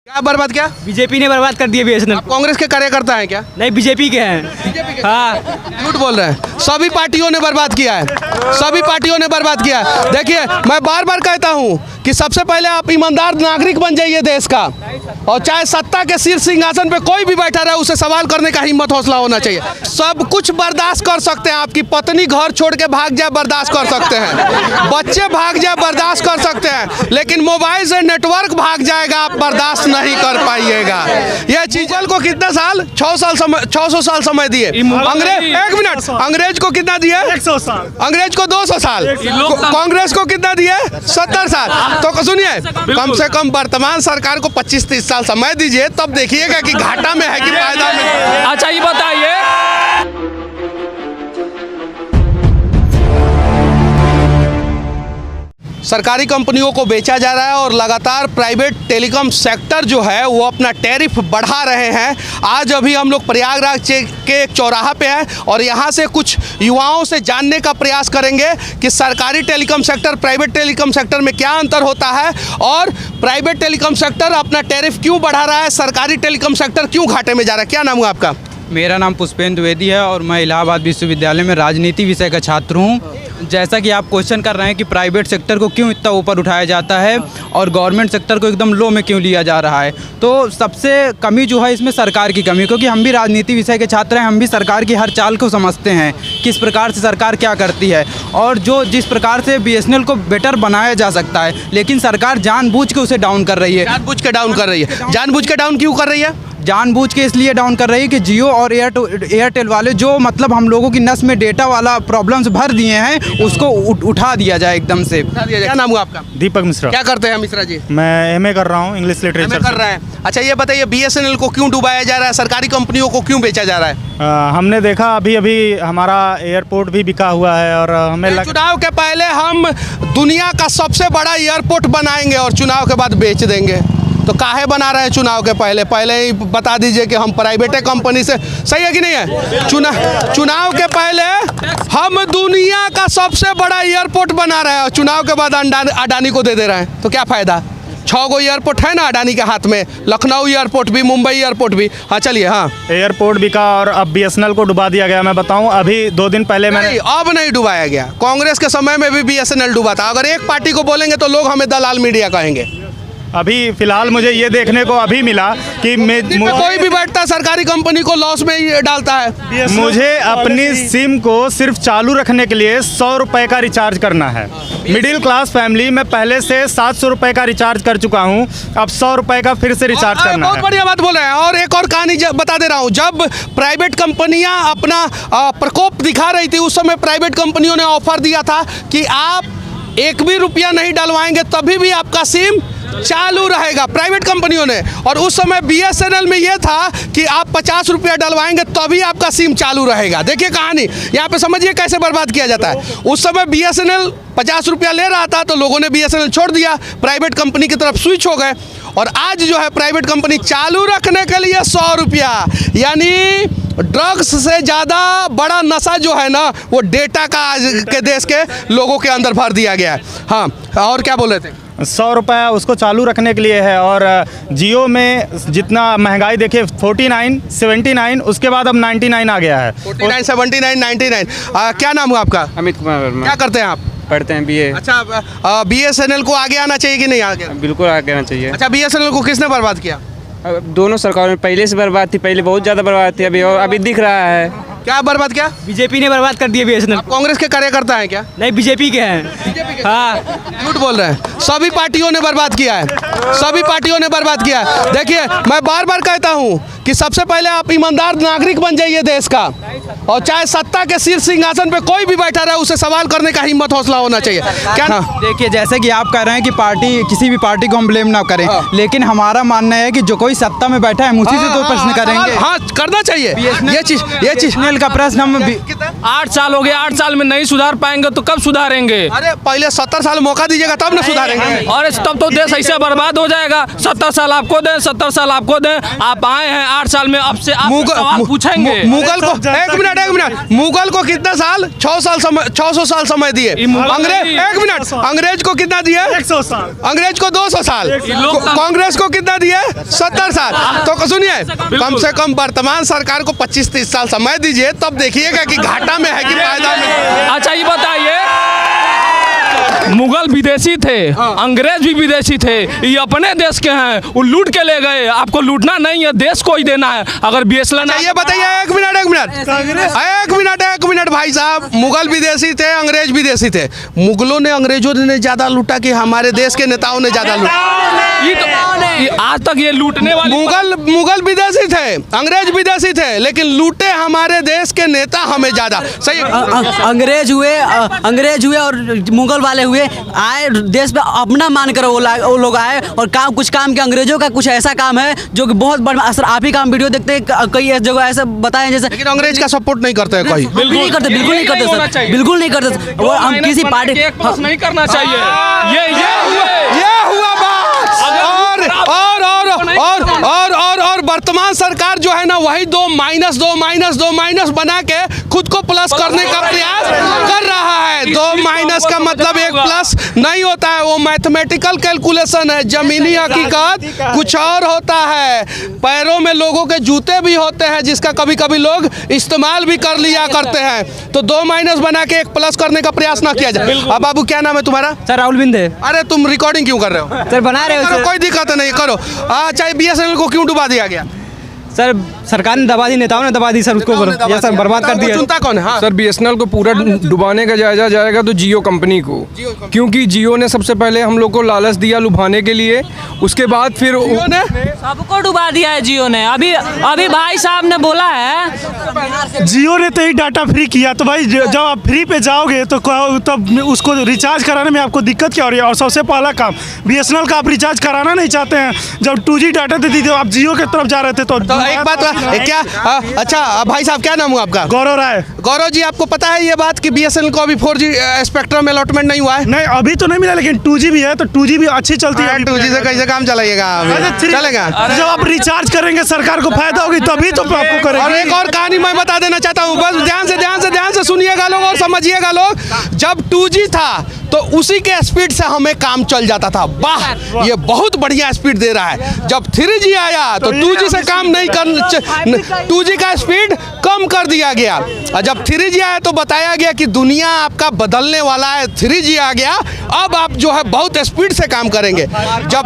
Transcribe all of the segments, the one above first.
क्या बर्बाद किया? बीजेपी ने बर्बाद कर दिया बीएसएनएल। आप कांग्रेस के कार्यकर्ता हैं क्या? नहीं, बीजेपी के हैं। हाँ, झूठ बोल रहे हैं। सभी पार्टियों ने बर्बाद किया है, सभी पार्टियों ने बर्बाद किया है। देखिए, मैं बार बार कहता हूं कि सबसे पहले आप ईमानदार नागरिक बन जाइए देश का, और चाहे सत्ता के शीर्ष सिंहासन पे कोई भी बैठा रहे उसे सवाल करने का हिम्मत हौसला होना चाहिए। सब कुछ बर्दाश्त कर सकते हैं, आपकी पत्नी घर छोड़ के भाग जाए बर्दाश्त कर सकते हैं, बच्चे भाग जाए बर्दाश्त कर सकते हैं, लेकिन मोबाइल से नेटवर्क भाग जाएगा आप बर्दाश्त नहीं कर पाइएगा। यह चीजल को कितना साल? 600 साल समय दिए अंग्रेज। एक मिनट, अंग्रेज को कितना दिए? 100 साल। अंग्रेज को 200 साल। कांग्रेस को कितना दिए? 70 साल। तो सुनिए, कम से कम वर्तमान सरकार को 25-30 साल समय दीजिए, तब देखिएगा कि घाटा में है कि फायदा में। अच्छा, ये बताइए, सरकारी कंपनियों को बेचा जा रहा है और लगातार प्राइवेट टेलीकॉम सेक्टर जो है वो अपना टैरिफ बढ़ा रहे हैं। आज अभी हम लोग प्रयागराज के एक चौराहा पे हैं और यहाँ से कुछ युवाओं से जानने का प्रयास करेंगे कि सरकारी telecom sector private telecom sector में क्या अंतर होता है और प्राइवेट टेलीकॉम सेक्टर अपना टैरिफ क्यों बढ़ा रहा है, सरकारी टेलीकॉम सेक्टर क्यों घाटे में जा रहा है। क्या नाम है आपका? मेरा नाम पुष्पेंद्र द्विवेदी है और मैं इलाहाबाद विश्वविद्यालय में राजनीति विषय का छात्र हूँ। जैसा कि आप क्वेश्चन कर रहे हैं कि प्राइवेट सेक्टर को क्यों इतना ऊपर उठाया जाता है और गवर्नमेंट सेक्टर को एकदम लो में क्यों लिया जा रहा है, तो सबसे कमी जो है इसमें सरकार की कमी, क्योंकि हम भी राजनीति विषय के छात्र हैं, हम भी सरकार की हर चाल को समझते हैं किस प्रकार से सरकार क्या करती है और जिस प्रकार से बीएसएनएल को बेटर बनाया जा सकता है, लेकिन सरकार जानबूझ के उसे डाउन कर रही है। जानबूझ के डाउन कर रही है। जानबूझ के डाउन क्यों कर रही है? जानबूझ के इसलिए डाउन कर रही है कि जियो और एयरटेल वाले जो मतलब हम लोगों की नस में डेटा वाला प्रॉब्लम्स भर दिए हैं उसको उठा दिया जाए एकदम से। क्या नाम हुआ आपका? दीपक मिश्रा। क्या करते हैं मिश्रा जी? मैं एमए कर रहा हूँ, इंग्लिश लिटरेचर कर रहे हैं। अच्छा, ये बताइए, बीएसएनएल को क्यों डुबाया जा रहा है, सरकारी कंपनियों को क्यों बेचा जा रहा है? हमने देखा अभी हमारा एयरपोर्ट भी बिका हुआ है और हमें चुनाव के पहले हम दुनिया का सबसे बड़ा एयरपोर्ट बनाएंगे और चुनाव के बाद बेच देंगे, तो काहे बना रहे हैं चुनाव के पहले ही बता दीजिए कि हम प्राइवेट कंपनी से, सही है कि नहीं है? चुनाव के पहले हम दुनिया का सबसे बड़ा एयरपोर्ट बना रहे हैं और चुनाव के बाद अडानी को दे रहे हैं, तो क्या फायदा? 6 गो एयरपोर्ट है ना अडानी के हाथ में, लखनऊ एयरपोर्ट भी, मुंबई एयरपोर्ट भी। हाँ चलिए। हाँ, एयरपोर्ट बिका और अब बीएसएनएल को डुबा दिया गया। मैं बताऊं, अभी 2 दिन पहले मैंने अब नहीं डुबाया गया, कांग्रेस के समय में भी बीएसएनएल डूबा था। अगर एक पार्टी को बोलेंगे तो लोग हमें दलाल मीडिया कहेंगे। अभी फिलहाल मुझे ये देखने को अभी मिला कि कोई भी बैठता सरकारी कंपनी को लॉस में ही डालता है। मुझे अपनी सिम को सिर्फ चालू रखने के लिए 100 रुपए का रिचार्ज करना है। मिडिल क्लास फैमिली में पहले से 700 रुपए का रिचार्ज कर चुका हूं, अब 100 रुपए का फिर से रिचार्ज करना है। बहुत बढ़िया बात बोल रहे हैं। और एक और कहानी बता दे रहा हूं, जब प्राइवेट कंपनियां अपना प्रकोप दिखा रही थी उस समय प्राइवेट कंपनियों ने ऑफर दिया था कि आप 1 भी रुपया नहीं डलवाएंगे तभी भी आपका सिम चालू रहेगा, प्राइवेट कंपनियों ने। और उस समय बीएसएनएल में यह था कि आप 50 रुपया डलवाएंगे तभी आपका सिम चालू रहेगा। देखिए कहानी, यहाँ पे समझिए कैसे बर्बाद किया जाता है। उस समय बीएसएनएल 50 रुपया ले रहा था तो लोगों ने बीएसएनएल छोड़ दिया, प्राइवेट कंपनी की तरफ स्विच हो गए और आज जो है प्राइवेट कंपनी चालू रखने के लिए 100 रुपया, यानी ड्रग्स से ज़्यादा बड़ा नशा जो है ना वो डेटा का आज के देश के लोगों के अंदर भर दिया गया है। हाँ, और क्या बोल रहे थे? 100 रुपये उसको चालू रखने के लिए है और जियो में जितना महंगाई देखिए 49, 79, उसके बाद अब 99 आ गया है। 49, 79, 99। क्या नाम है आपका? अमित कुमार वर्मा। क्या करते हैं आप? पढ़ते हैं बीए। अच्छा, बीएसएनएल को आगे आना चाहिए कि नहीं आगे? बिल्कुल आगे आना चाहिए। अच्छा, बीएसएनएल को किसने बर्बाद किया? दोनों सरकारों में पहले से बर्बाद थी, पहले बहुत ज़्यादा बर्बाद थी, अभी दिख रहा है। क्या बर्बाद किया? बीजेपी ने बर्बाद कर दिया बीएसएनएल। आप कांग्रेस के कार्यकर्ता हैं क्या? नहीं, बीजेपी के हैं। हाँ, झूठ बोल रहे हैं। सभी पार्टियों ने बर्बाद किया है, सभी पार्टियों ने बर्बाद किया है। देखिए, मैं बार बार कहता हूं कि सबसे पहले आप ईमानदार नागरिक बन जाइए देश का, और चाहे सत्ता के शीर्ष सिंहासन पे कोई भी बैठा रहे उसे सवाल करने का हिम्मत हौसला होना चाहिए। क्या देखिए, जैसे कि आप कह रहे हैं कि किसी भी पार्टी को हम ब्लेम ना करें, लेकिन हमारा मानना है कि जो कोई सत्ता में बैठा है हम उसी से तो प्रश्न करेंगे। हाँ, करना चाहिए। ये चीज का प्रश्न हम 8 साल हो गए, 8 साल में नहीं सुधार पाएंगे तो कब सुधारेंगे? अरे पहले 70 साल मौका दीजिएगा तब ना सुधारेंगे। और तब तो देश ऐसे बर्बाद हो जाएगा। 70 साल आपको दें, 70 साल आपको दें, आप आए हैं 8 साल में? अब से आप सवाल पूछेंगे। मुगल को एक मिनट मुगल को कितना साल 600 साल समय दिए। अंग्रेज एक मिनट अंग्रेज को कितना दिए? 100 साल। अंग्रेज को 200 साल। कांग्रेस को कितना दिए? 70 साल। तो सुनिए, कम से कम वर्तमान सरकार को 25-30 साल समय दीजिए, तब देखिएगा कि घाटा में है कि फायदा में। अच्छा ये बताइए, मुगल विदेशी थे, अंग्रेज भी विदेशी थे, ये अपने देश के हैं, वो लूट के ले गए। आपको लूटना नहीं है, देश को ही देना है। अगर BSNL ये बताइए, एक मिनट भाई साहब, मुगल विदेशी थे, अंग्रेज विदेशी थे। मुगलों ने अंग्रेजों ने ज्यादा लूटा कि हमारे देश के नेताओं ने ज्यादा लूटा? ये आज तक ये लूटने वाले मुगल विदेशी थे, अंग्रेज विदेशी थे, लेकिन लूटे हमारे देश के नेता हमें ज्यादा। सही। अंग्रेज हुए और मुगल वाले हुए, आए देश पे अपना मान कर वो लोग आए और कुछ काम के। अंग्रेजों का कुछ ऐसा काम है जो कि बहुत बड़ा असर। आप ही काम वीडियो देखते हैं, कई ऐसी जगह ऐसे बताएं जैसे। लेकिन अंग्रेज का सपोर्ट नहीं करते हैं कोई। बिल्कुल नहीं करते सर, बिल्कुल नहीं करते। और हम किसी पार्टी नहीं करना चाहिए। ये हुआ बात। और वर्तमान सरकार जो है ना, वही 2 बना के खुद को प्लस करने का प्रयास कर रहा है। 2 का मतलब 1 प्लस नहीं होता है, वो मैथमेटिकल कैलकुलेशन है। जमीनी हकीकत कुछ और होता है। पैरों में लोगों के जूते भी होते हैं, जिसका कभी कभी लोग इस्तेमाल भी कर लिया करते हैं। तो 2 बना के 1 प्लस करने का प्रयास ना किया जाए। अब बाबू क्या नाम है तुम्हारा? सर राहुल बिंदे। अरे तुम रिकॉर्डिंग क्यों कर रहे हो? सर बना रहे हो। कोई दिक्कत नहीं, करो। अच्छा, BSNL को क्यों डुबा दिया गया? सर सरकार ने दबा दी, नेताओं ने दबा दी सर उसको, ये सर बर्बाद कर दिया। चुनता कौन है? हाँ। सर BSNL को पूरा डुबाने का जायजा जाएगा तो जियो कंपनी को, क्योंकि जियो ने सबसे पहले हम लोग को लालच दिया लुभाने के लिए, उसके बाद फिर सबको डुबा दिया है जियो ने। अभी भाई साहब ने बोला है जियो ने तो ही डाटा फ्री किया। तो भाई जब आप फ्री पे जाओगे तो तब उसको रिचार्ज कराने में आपको दिक्कत क्या हो रही है? और सबसे पहला काम BSNL का आप रिचार्ज कराना नहीं चाहते हैं। जब 2G डाटा देती थी, आप जियो की तरफ जा रहे थे। तो एक बात क्या? अच्छा भाई साहब, क्या नाम हुआ आपका? गौरव राय। गौरव जी, आपको पता है ये बात कि BSNL को अभी 4G स्पेक्ट्रम अलॉटमेंट नहीं हुआ है? नहीं, अभी तो नहीं मिला, लेकिन 2G भी है, तो 2G भी अच्छी चलती है। 2G से कैसे काम चलाइएगा? चलेगा? जब आप रिचार्ज करेंगे सरकार को फायदा होगी, तभी तो आपको करेंगे। और एक और कहानी मैं बता देना चाहता हूँ, बस ध्यान से सुनिएगा लोग और समझिएगा लोग। जब 2G था तो उसी के स्पीड से हमें काम चल जाता था। वाह, ये बहुत बढ़िया स्पीड दे रहा है। जब 3G आया तो 2G से काम नहीं कर, 2G का स्पीड कम कर दिया गया। और जब 3G आया तो बताया गया कि दुनिया आपका बदलने वाला है। 3G आ गया, अब आप जो है बहुत स्पीड से काम करेंगे। जब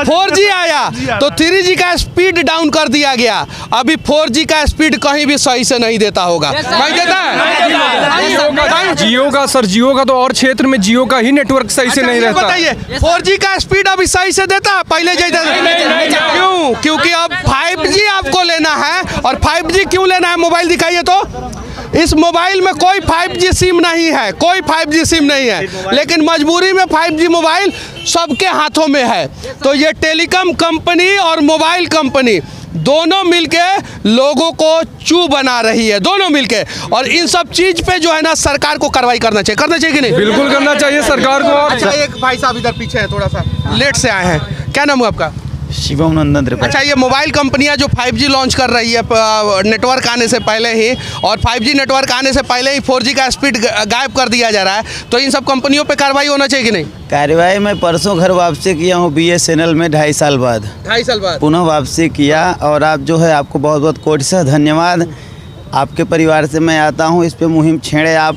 4G आया तो 3G का स्पीड डाउन कर दिया गया। अभी 4G का स्पीड कहीं भी सही से नहीं देता होगा। नहीं देता है? जियो का सर, जियो का तो और क्षेत्र में जियो का ही नेटवर्क सही से नहीं रहता। बताइए, 4G का स्पीड अभी सही से देता है? पहले क्यों? क्योंकि अब 5G आपको लेना है। और 5G क्यों लेना है? मोबाइल दिखाइए तो। इस मोबाइल में कोई 5G सिम नहीं है, कोई 5G सिम नहीं है, लेकिन मजबूरी में 5G मोबाइल सबके हाथों में है। तो ये टेलीकॉम कंपनी और मोबाइल कंपनी दोनों मिलके लोगों को चू बना रही है, दोनों मिलके। और इन सब चीज पे जो है ना, सरकार को कार्रवाई करना चाहिए कि नहीं? बिल्कुल करना चाहिए सरकार को। अच्छा, एक भाई साहब इधर पीछे है, थोड़ा सा लेट से आए हैं। क्या नाम है आपका? शिवम नंदन त्रिपाठी। अच्छा, ये मोबाइल कंपनियां जो 5G लॉन्च कर रही है नेटवर्क आने से पहले ही, और 5G नेटवर्क आने से पहले ही 4G का स्पीड गायब कर दिया जा रहा है, तो इन सब कंपनियों पे कार्रवाई होना चाहिए कि नहीं? कार्रवाई मैं परसों घर वापसी किया हूँ BSNL में 2.5 साल बाद। 2.5 साल बाद पुनः वापसी किया। और आप जो है, आपको बहुत बहुत कोटि से धन्यवाद। आपके परिवार से मैं आता हूँ, इस पे मुहिम छेड़े आप,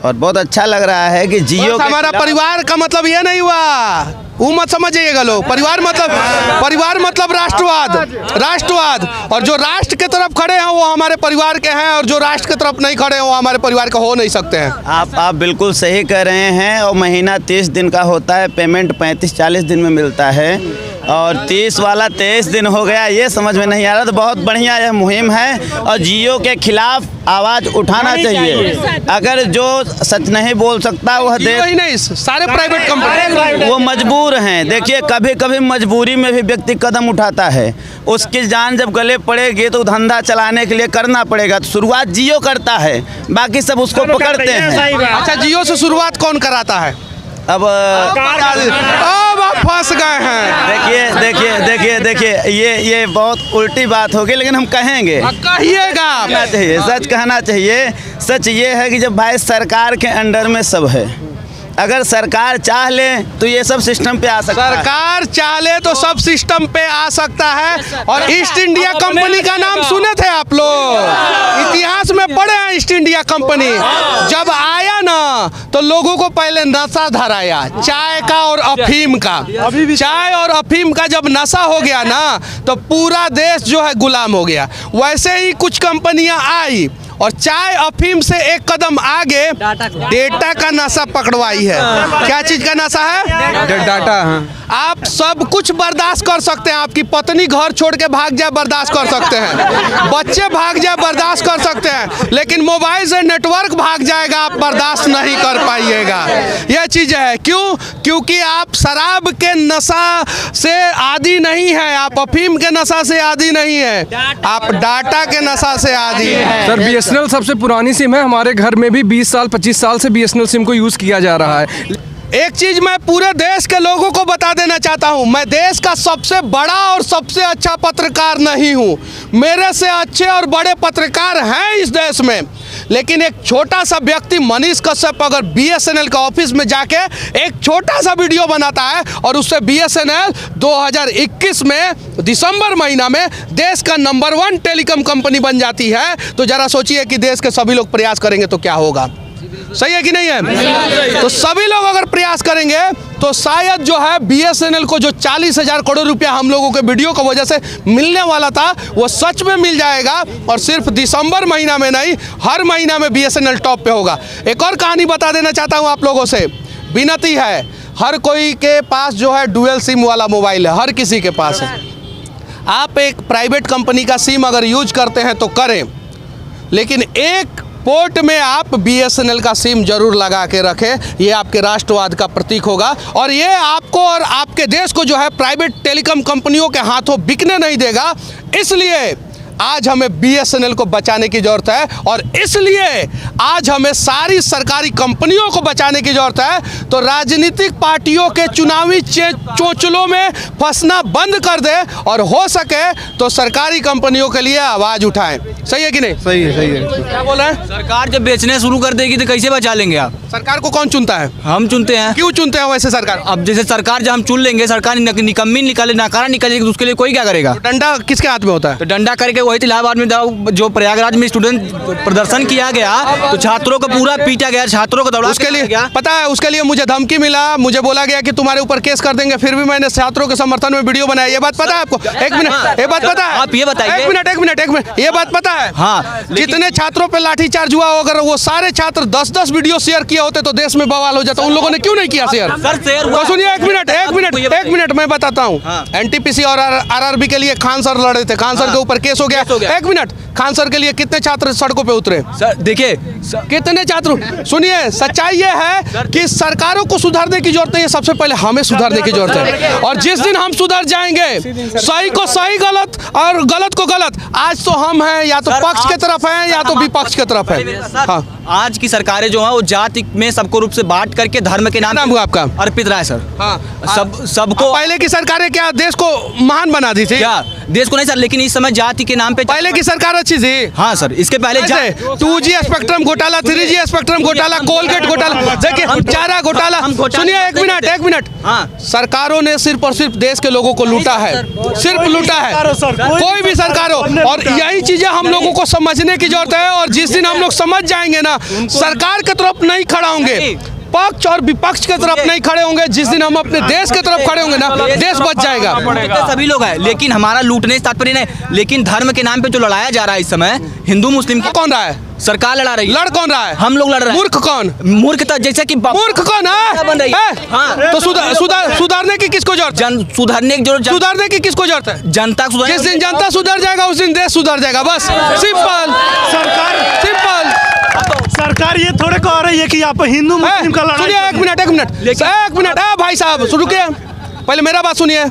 और बहुत अच्छा लग रहा है कि जियो हमारा परिवार का मतलब ये नहीं हुआ, वो मत समझिएगा लोग। परिवार मतलब राष्ट्रवाद। और जो राष्ट्र के तरफ खड़े हैं वो हमारे परिवार के हैं, और जो राष्ट्र के तरफ नहीं खड़े हैं वो हमारे परिवार के हो नहीं सकते हैं। आप बिल्कुल सही कह रहे हैं। और महीना 30 दिन का होता है, पेमेंट 35-40 दिन में मिलता है, और 30 वाला 23 दिन हो गया, ये समझ में नहीं आ रहा। तो बहुत बढ़िया यह मुहिम है, और जियो के खिलाफ आवाज़ उठाना चाहिए। अगर जो सच नहीं बोल सकता वह नहीं, सारे प्राइवेट कंपनी वो मजबूर हैं। देखिए, कभी कभी मजबूरी में भी व्यक्ति कदम उठाता है। उसकी जान जब गले पड़ेगी तो धंधा चलाने के लिए करना पड़ेगा। तो शुरुआत जियो करता है, बाकी सब उसको पकड़ते हैं। अच्छा, जियो से शुरुआत कौन कराता है? अब आप फंस गए हैं। देखिए ये बहुत उल्टी बात होगी, लेकिन हम कहेंगे, कहिएगा। कहना चाहिए, सच कहना चाहिए। सच ये है कि जब भाई सरकार के अंडर में सब है, अगर सरकार चाह ले तो ये सब सिस्टम पे आ सकता है। सरकार चाह ले तो सब सिस्टम पे आ सकता है। और ईस्ट इंडिया कंपनी का नाम सुने थे आप लोग? इतिहास में पढ़े हैं ईस्ट इंडिया कंपनी। जब आया ना तो लोगों को पहले नशा धराया, चाय का और अफीम का। चाय और अफीम का जब नशा हो गया ना तो पूरा देश जो है गुलाम हो गया। वैसे ही कुछ कंपनियां आई और चाय अफीम से एक कदम आगे डेटा का नशा पकड़वाई है। क्या चीज का नशा है? डाटा। आप सब कुछ बर्दाश्त कर सकते हैं, आपकी पत्नी घर छोड़ के भाग जाए बर्दाश्त कर सकते हैं, बच्चे भाग जाए बर्दाश्त कर सकते हैं, लेकिन मोबाइल से नेटवर्क भाग जाएगा आप बर्दाश्त नहीं कर पाइएगा। यह चीज़ है। क्यों? क्योंकि आप शराब के नशा से आदी नहीं है, आप अफीम के नशा से आदी नहीं है, आप डाटा के नशा से आदी है। सर BSNL सबसे पुरानी सिम है, हमारे घर में भी 20 साल 25 साल से BSNL सिम को यूज़ किया जा रहा है। एक चीज मैं पूरे देश के लोगों को बता देना चाहता हूं, मैं देश का सबसे बड़ा और सबसे अच्छा पत्रकार नहीं हूं। मेरे से अच्छे और बड़े पत्रकार हैं इस देश में, लेकिन एक छोटा सा व्यक्ति मनीष कश्यप अगर BSNL का ऑफिस में जाके एक छोटा सा वीडियो बनाता है और उससे BSNL 2021 में दिसंबर महीना में देश का नंबर 1 टेलीकॉम कंपनी बन जाती है, तो जरा सोचिए कि देश के सभी लोग प्रयास करेंगे तो क्या होगा। सही है कि नहीं है? तो सभी लोग अगर प्रयास करेंगे तो शायद जो है BSNL को जो 40,000 करोड़ रुपया हम लोगों के वीडियो की वजह से मिलने वाला था वो सच में मिल जाएगा। और सिर्फ दिसंबर महीना में नहीं, हर महीना में BSNL टॉप पे होगा। एक और कहानी बता देना चाहता हूँ आप लोगों से, विनती है, हर कोई के पास जो है डुअल सिम वाला मोबाइल है, हर किसी के पास है। आप एक प्राइवेट कंपनी का सिम अगर यूज करते हैं तो करें, लेकिन एक पोर्ट में आप BSNL का सिम जरूर लगा के रखें। ये आपके राष्ट्रवाद का प्रतीक होगा और ये आपको और आपके देश को जो है प्राइवेट टेलीकॉम कंपनियों के हाथों बिकने नहीं देगा। इसलिए आज हमें BSNL को बचाने की ज़रूरत है और इसलिए आज हमें सारी सरकारी कंपनियों को बचाने की ज़रूरत है। तो राजनीतिक पार्टियों के चुनावी चोचलों में फंसना बंद कर दे और हो सके तो सरकारी कंपनियों के लिए आवाज़ उठाएं। सही है कि नहीं? सही है, सही है। क्या बोल रहे हैं? सरकार जब बेचने शुरू कर देगी तो कैसे बचा लेंगे आप? सरकार को कौन चुनता है? हम चुनते हैं। क्यों चुनते हैं वैसे सरकार? अब जैसे सरकार जब हम चुन लेंगे, सरकार निकम्मी निकाले, नाकारा निकालेगी, तो उसके लिए कोई क्या करेगा? डंडा किसके हाथ में होता है? तो डंडा करके वही इलाहाबाद में जो प्रयागराज में स्टूडेंट प्रदर्शन किया गया तो छात्रों को पूरा पीटा गया, छात्रों को दौड़ा उसके लिए पता है, उसके लिए मुझे धमकी मिला, मुझे बोला गया कि तुम्हारे ऊपर केस कर देंगे, फिर भी मैंने छात्रों के समर्थन में वीडियो बनाया। ये बात पता है आपको? एक मिनट, ये बात पता है? आप ये बताइए। एक मिनट, ये बात पता है? हाँ, जितने छात्रों पे लाठीचार्ज हुआ, अगर वो सारे छात्र 10-10 वीडियो शेयर किए होते तो देश में बवाल हो जाता। उन लोगों ने क्यों नहीं किया शेयर? तो सुनिए, एक मिनट मैं बताता हूँ। NTPC और RRB के लिए खान सर लड़े थे, खान सर के ऊपर केस हो गया। एक मिनट, खान सर के लिए कितने छात्र सड़कों पे उतरे? देखिए कितने छात्र? सुनिए, सच्चाई ये है कि सरकारों को सुधारने की जरूरत है, ये सबसे पहले हमें सुधारने की जरूरत है। और जिस दिन हम सुधर जाएंगे, सही को सही, गलत और गलत को गलत, आज तो हम हैं या तो पक्ष के तरफ हैं या तो विपक्ष के तरफ है। हाँ, आज की सरकारें जो है वो जाति में सबको रूप से बांट करके धर्म के नाम हुआ आपका अर्पित राय सर। हाँ, सबको पहले की सरकारें क्या देश को महान बना दी थी? क्या देश को नहीं सर, लेकिन इस समय जाति के नाम पे पहले की सरकार अच्छी थी। हाँ सर, इसके पहले 2G स्पेक्ट्रम घोटाला, 3G स्पेक्ट्रम घोटाला, कोलगेट घोटाला, देखिए चारा घोटाला। सुनिए, एक मिनट, हाँ, सरकारों ने सिर्फ और सिर्फ देश के लोगों को लूटा है, सिर्फ लूटा है, कोई भी सरकार हो। और यही चीजें हम लोगों को समझने की जरूरत है। और जिस दिन हम लोग समझ जाएंगे ना, सरकार की तरफ नहीं खड़ा होंगे, पक्ष और विपक्ष के तरफ नहीं खड़े होंगे, जिस दिन हम अपने देश के तरफ खड़े होंगे ना, देश बच जाएगा। सभी लोग हैं, लेकिन हमारा लूटने से तात्पर्य नहीं, लेकिन धर्म के नाम पे जो लड़ाया जा रहा है इस समय, हिंदू मुस्लिम कौन रहा है? सरकार लड़ा रही है। लड़ कौन रहा है? हम लोग लड़ रहे हैं। मूर्ख कौन? मूर्ख तो जैसे कि मूर्ख कौन है? बन रही है। हाँ, तो सुधारने की किसको जरूरत है? सुधारने की जरूरत, सुधारने की किसको जरूरत है? जनता को। जिस दिन जनता सुधर जाएगा उस दिन देश सुधर जाएगा। बस सिंपल। सरकार ये थोड़े कह रही है कि आप हिंदू मुस्लिम का लड़ाई। सुनिए, एक मिनट, भाई साहब रुकिए, पहले मेरा बात सुनिए।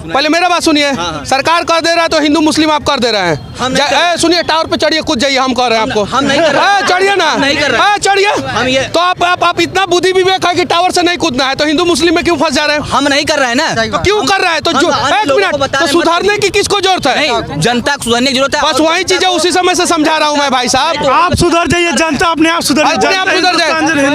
पहले मेरा बात सुनिए। सरकार कर दे रहा है तो हिंदू मुस्लिम आप कर दे रहे हैं। सुनिए, टावर पे चढ़िए, कूद जाइए, हम कह रहे हैं आपको। हम नहीं कर रहे। चढ़िए ना, नहीं कर रहे। चढ़िए। तो आप इतना बुद्धि विवेक है कि टावर से नहीं कूदना है, तो हिंदू मुस्लिम में क्यों फंस जा रहे हैं? हम नहीं कर रहे हैं ना। तो क्यों कर रहा है? तो जो एक मिनट, तो सुधारने की किसको जरूरत है? नहीं, जनता को सुधारने की जरूरत है। बस वही चीजें उसी समय से समझा रहा हूँ मैं भाई साहब। आप सुधर जाइए, जनता अपने आप सुधर अपने आप सुधर जाए।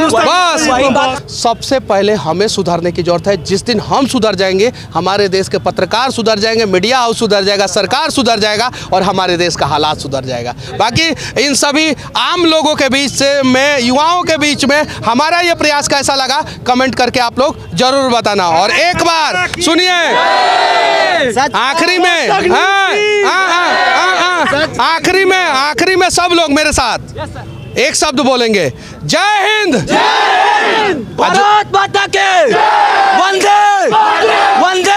बस सबसे पहले हमें सुधारने की जरूरत है। जिस दिन हम सुधर जाएंगे, हमारे देश के पत्रकार सुधर जाएंगे, मीडिया हाउस सुधर जाएगा, सरकार सुधर जाएगा और हमारे देश का हालात सुधर जाएगा। बाकी इन सभी आम लोगों के बीच से में, युवाओं के बीच में हमारा ये प्रयास कैसा लगा, कमेंट करके आप लोग जरूर बताना। और एक बार सुनिए, आखिरी में, आखिरी में सब लोग मेरे साथ एक शब्द बोलेंगे, जय हिंद, भारत माता के वंदे वंदे